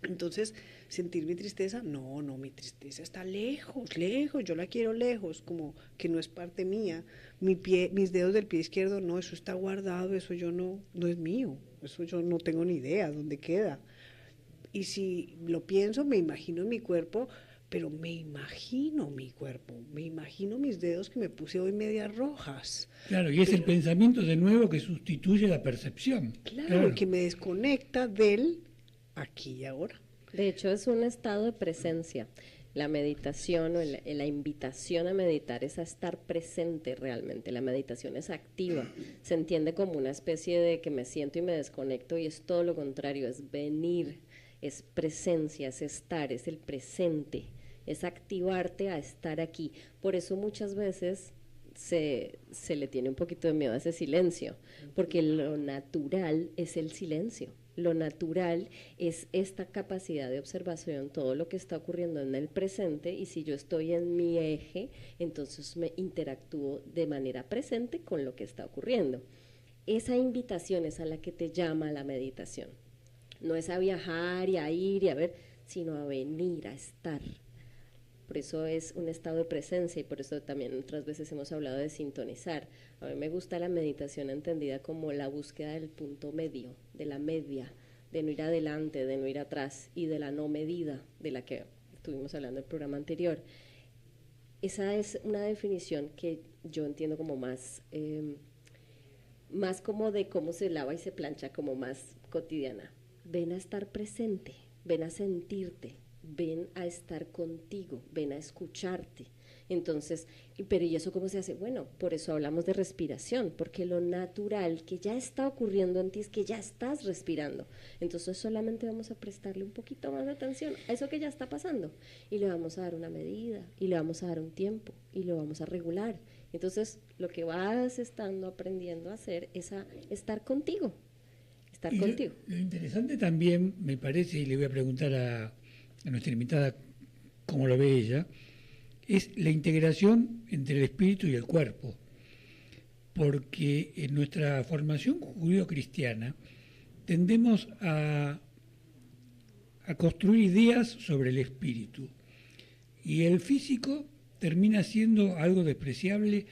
Entonces, sentir mi tristeza, no, mi tristeza está lejos, lejos, yo la quiero lejos, como que no es parte mía. Mis dedos del pie izquierdo, no, eso está guardado, eso yo no es mío, eso yo no tengo ni idea dónde queda. Y si lo pienso, me imagino en mi cuerpo, pero me imagino mi cuerpo, me imagino mis dedos que me puse hoy medias rojas. Claro, y es el pensamiento de nuevo que sustituye la percepción. Claro, que me desconecta del aquí y ahora. De hecho, es un estado de presencia. La meditación o la invitación a meditar es a estar presente realmente. La meditación es activa. Se entiende como una especie de que me siento y me desconecto y es todo lo contrario, es venir, es presencia, es estar, es el presente, es activarte a estar aquí. Por eso muchas veces se le tiene un poquito de miedo a ese silencio, porque lo natural es el silencio. Lo natural es esta capacidad de observación, todo lo que está ocurriendo en el presente, y si yo estoy en mi eje, entonces me interactúo de manera presente con lo que está ocurriendo. Esa invitación es a la que te llama la meditación. No es a viajar y a ir y a ver, sino a venir, a estar. Por eso es un estado de presencia y por eso también otras veces hemos hablado de sintonizar. A mí me gusta la meditación entendida como la búsqueda del punto medio, de la media, de no ir adelante, de no ir atrás y de la no medida de la que estuvimos hablando en el programa anterior. Esa es una definición que yo entiendo como más como de cómo se lava y se plancha, como más cotidiana. Ven a estar presente, ven a sentirte, ven a estar contigo, ven a escucharte. Entonces, pero ¿y eso cómo se hace? Bueno, por eso hablamos de respiración, porque lo natural que ya está ocurriendo en ti es que ya estás respirando. Entonces solamente vamos a prestarle un poquito más de atención a eso que ya está pasando y le vamos a dar una medida y le vamos a dar un tiempo y lo vamos a regular. Entonces, lo que vas estando aprendiendo a hacer es a estar contigo, estar contigo. Lo interesante también, me parece, y le voy a preguntar a nuestra invitada cómo lo ve ella, es la integración entre el espíritu y el cuerpo, porque en nuestra formación judío-cristiana tendemos a construir ideas sobre el espíritu y el físico termina siendo algo despreciable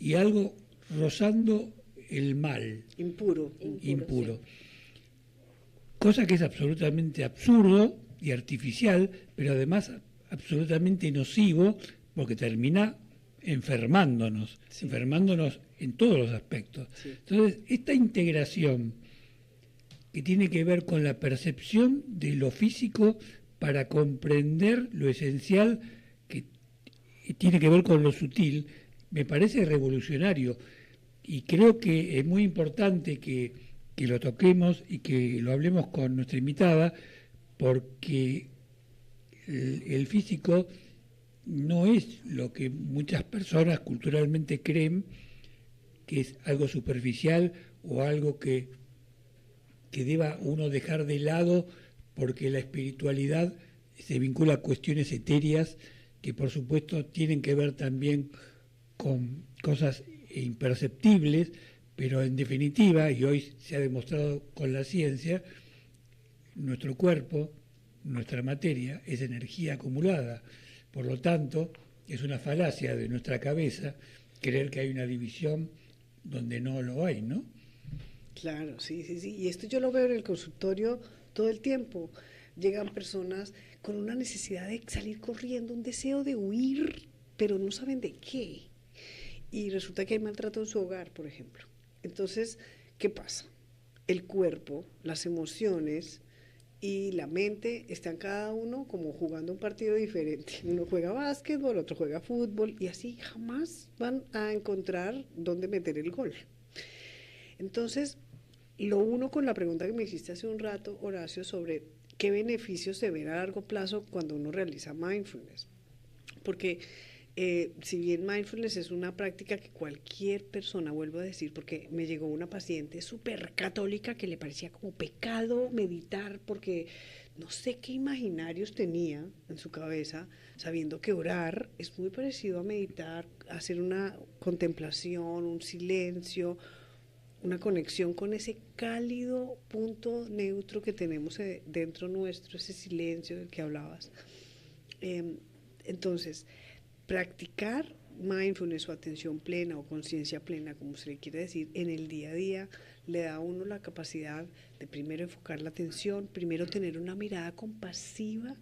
y algo rozando el mal. Impuro. Sí. Cosa que es absolutamente absurdo y artificial, pero además absolutamente nocivo, porque termina enfermándonos en todos los aspectos. Sí. Entonces, esta integración que tiene que ver con la percepción de lo físico para comprender lo esencial que tiene que ver con lo sutil, me parece revolucionario y creo que es muy importante que lo toquemos y que lo hablemos con nuestra invitada, porque el físico no es lo que muchas personas culturalmente creen que es algo superficial o algo que deba uno dejar de lado porque la espiritualidad se vincula a cuestiones etéreas que por supuesto tienen que ver también con cosas imperceptibles, pero en definitiva, y hoy se ha demostrado con la ciencia, nuestro cuerpo, nuestra materia, es energía acumulada. Por lo tanto, es una falacia de nuestra cabeza creer que hay una división donde no lo hay, ¿no? Claro, sí. Y esto yo lo veo en el consultorio todo el tiempo. Llegan personas con una necesidad de salir corriendo, un deseo de huir, pero no saben de qué. Y resulta que hay maltrato en su hogar, por ejemplo. Entonces, ¿qué pasa? El cuerpo, las emociones y la mente están cada uno como jugando un partido diferente. Uno juega básquetbol, otro juega fútbol, y así jamás van a encontrar dónde meter el gol. Entonces, lo uno con la pregunta que me hiciste hace un rato, Horacio, sobre qué beneficios se ven a largo plazo cuando uno realiza mindfulness. Porque si bien mindfulness es una práctica que cualquier persona, vuelvo a decir, porque me llegó una paciente súper católica que le parecía como pecado meditar porque no sé qué imaginarios tenía en su cabeza, sabiendo que orar es muy parecido a meditar, hacer una contemplación, un silencio, una conexión con ese cálido punto neutro que tenemos dentro nuestro, ese silencio del que hablabas. Entonces, practicar mindfulness o atención plena o conciencia plena, como se le quiere decir, en el día a día, le da a uno la capacidad de primero enfocar la atención, primero tener una mirada compasiva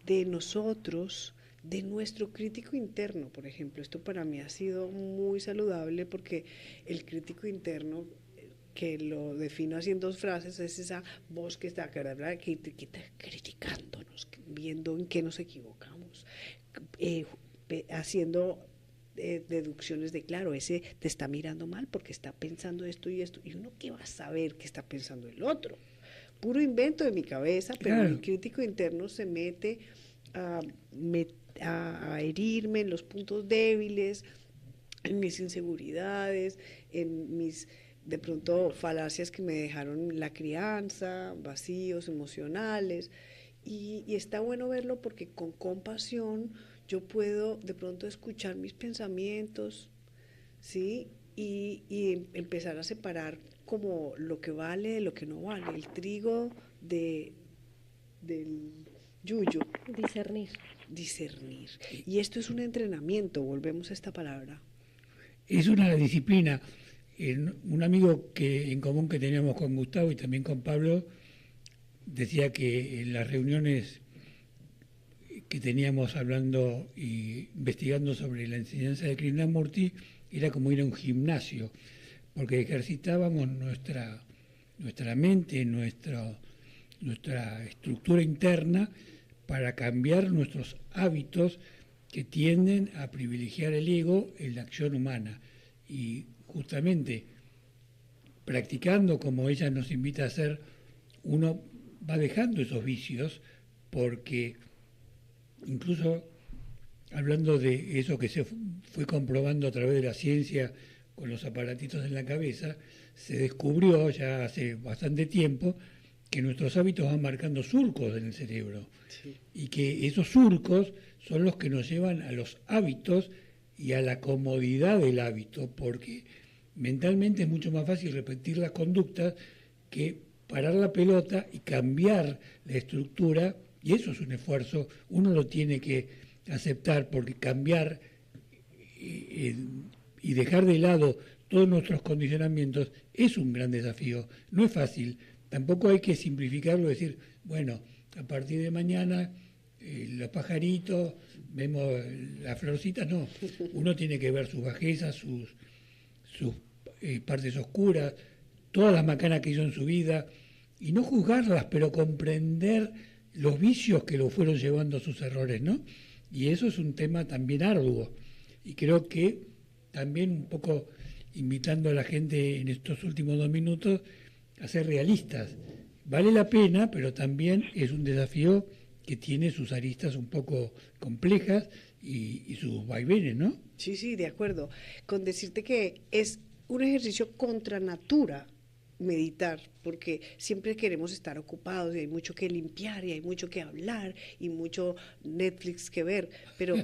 de nosotros, de nuestro crítico interno, por ejemplo. Esto para mí ha sido muy saludable porque el crítico interno, que lo defino así en dos frases, es esa voz que está criticándonos, viendo en qué nos equivocamos, haciendo deducciones de, claro, ese te está mirando mal porque está pensando esto, y uno qué va a saber qué está pensando el otro. Puro invento de mi cabeza, pero claro. El crítico interno se mete a herirme en los puntos débiles, en mis inseguridades, en mis, de pronto, falacias que me dejaron la crianza, vacíos emocionales, y está bueno verlo porque con compasión yo puedo de pronto escuchar mis pensamientos, ¿sí? Y empezar a separar como lo que vale de lo que no vale, el trigo del yuyo. Discernir. Y esto es un entrenamiento, volvemos a esta palabra. Es una disciplina. Un amigo en común que teníamos con Gustavo y también con Pablo decía que en las reuniones que teníamos hablando e investigando sobre la enseñanza de Krishnamurti era como ir a un gimnasio, porque ejercitábamos nuestra mente, nuestra estructura interna para cambiar nuestros hábitos que tienden a privilegiar el ego en la acción humana. Y justamente practicando como ella nos invita a hacer, uno va dejando esos vicios, porque incluso hablando de eso que se fue comprobando a través de la ciencia con los aparatitos en la cabeza, se descubrió ya hace bastante tiempo que nuestros hábitos van marcando surcos en el cerebro, sí, y que esos surcos son los que nos llevan a los hábitos y a la comodidad del hábito, porque mentalmente es mucho más fácil repetir las conductas que parar la pelota y cambiar la estructura, y eso es un esfuerzo, uno lo tiene que aceptar, porque cambiar y dejar de lado todos nuestros condicionamientos es un gran desafío, no es fácil. Tampoco hay que simplificarlo, decir, bueno, a partir de mañana los pajaritos, vemos las florcitas, no. Uno tiene que ver sus bajezas, sus partes oscuras, todas las macanas que hizo en su vida, y no juzgarlas, pero comprender los vicios que lo fueron llevando a sus errores, ¿no? Y eso es un tema también arduo. Y creo que también un poco invitando a la gente en estos últimos 2 minutos a ser realistas. Vale la pena, pero también es un desafío que tiene sus aristas un poco complejas y sus vaivenes, ¿no? Sí, de acuerdo. Con decirte que es un ejercicio contra natura, meditar, porque siempre queremos estar ocupados y hay mucho que limpiar y hay mucho que hablar y mucho Netflix que ver, pero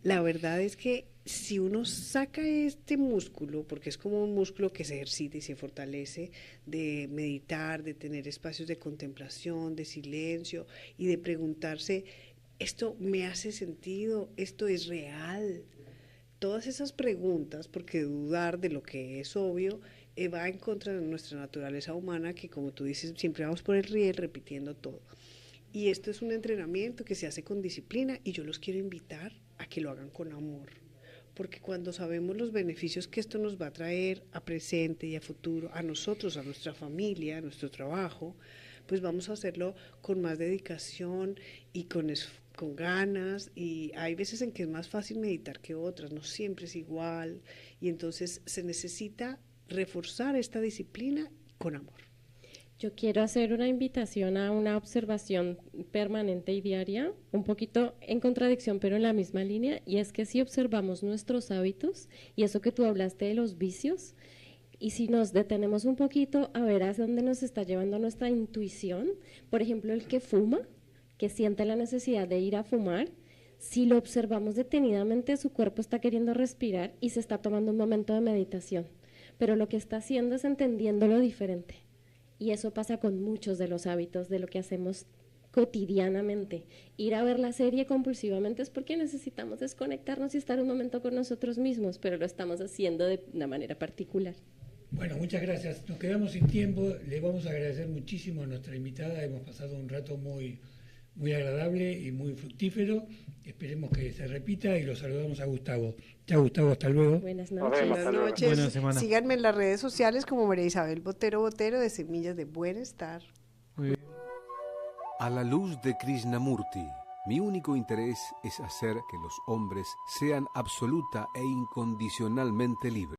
la verdad es que si uno saca este músculo, porque es como un músculo que se ejercita y se fortalece, de meditar, de tener espacios de contemplación, de silencio y de preguntarse, ¿esto me hace sentido? ¿Esto es real? Todas esas preguntas, porque dudar de lo que es obvio va en contra de nuestra naturaleza humana, que como tú dices, siempre vamos por el riel repitiendo todo. Y esto es un entrenamiento que se hace con disciplina y yo los quiero invitar a que lo hagan con amor, porque cuando sabemos los beneficios que esto nos va a traer a presente y a futuro, a nosotros, a nuestra familia, a nuestro trabajo, pues vamos a hacerlo con más dedicación y con ganas, y hay veces en que es más fácil meditar que otras, no siempre es igual, y entonces se necesita reforzar esta disciplina con amor. Yo quiero hacer una invitación a una observación permanente y diaria, un poquito en contradicción, pero en la misma línea, y es que si observamos nuestros hábitos, y eso que tú hablaste de los vicios, y si nos detenemos un poquito a ver hacia dónde nos está llevando nuestra intuición, por ejemplo, el que fuma, que siente la necesidad de ir a fumar, si lo observamos detenidamente, su cuerpo está queriendo respirar y se está tomando un momento de meditación, pero lo que está haciendo es entendiéndolo diferente. Y eso pasa con muchos de los hábitos, de lo que hacemos cotidianamente. Ir a ver la serie compulsivamente es porque necesitamos desconectarnos y estar un momento con nosotros mismos, pero lo estamos haciendo de una manera particular. Bueno, muchas gracias. Nos quedamos sin tiempo. Le vamos a agradecer muchísimo a nuestra invitada. Hemos pasado un rato muy agradable y muy fructífero. Esperemos que se repita y lo saludamos a Gustavo. Chao, Gustavo, hasta luego. Buenas Nos noches. vemos, Buenas hasta luego. noches. Buena semana. Síganme en las redes sociales como María Isabel Botero de Semillas de Bienestar. A la luz de Krishnamurti, mi único interés es hacer que los hombres sean absoluta e incondicionalmente libres.